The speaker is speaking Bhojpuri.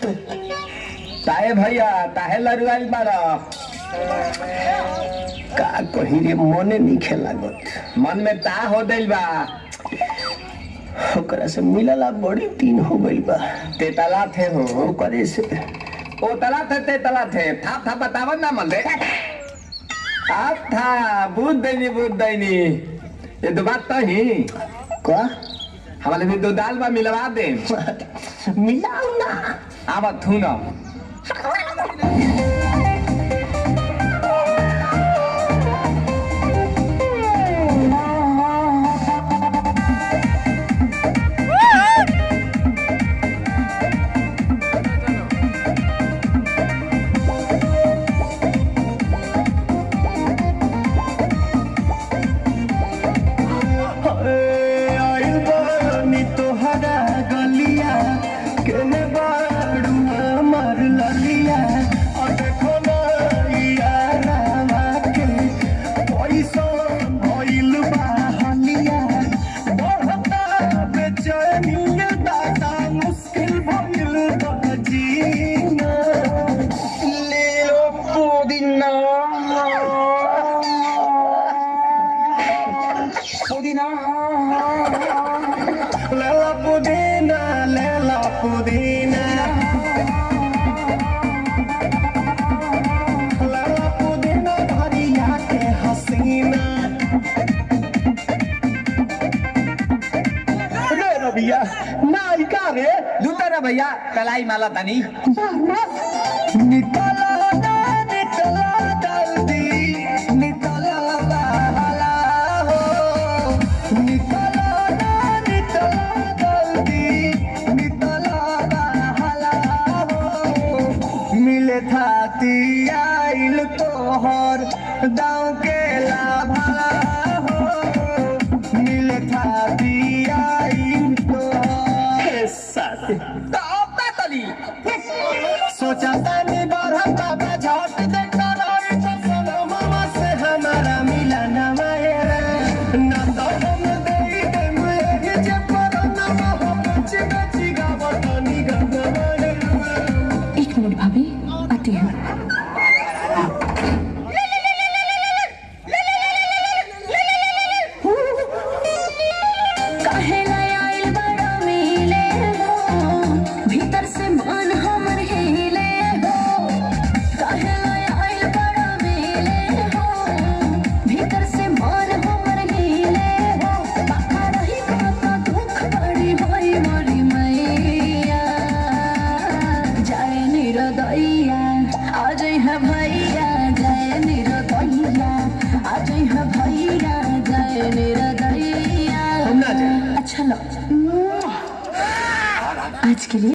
ताए भैया ताहे लड़वाई बारा का कही रे मने नहीं खेलागत मन में ता हो दिल बा ओकरा से मिलला बड़ी दिन हो गइल बा ते तला थे हो ओकरे से ओ तला थे ते तला थे था था बतावन ना मन रे आप था बुद्ध दैनी ये तो बात तो ही का हमारे भी दो दाल बा मिलवा दे मिलाऊ ना आवा थू ना भैया नायिका रे लूटा रे भैया कलाई माला तनी निकला ना निकला जल्दी निकला बाला हो निकला ना निकला जल्दी निकला बाला हो मिले थाती आइल तोहर दाव के लाभला हो मिले थाती सोचा तानी बढ़ा बाबा झट देखा रही तो सनो मामा से हमारा मिला ना मेरा ना तो हम दे दे मुझे जब पर ना हो बच्चे बच्ची गावत नी गावत एक मिनट भाभी आती हूँ अच्छा लो आज के लिए।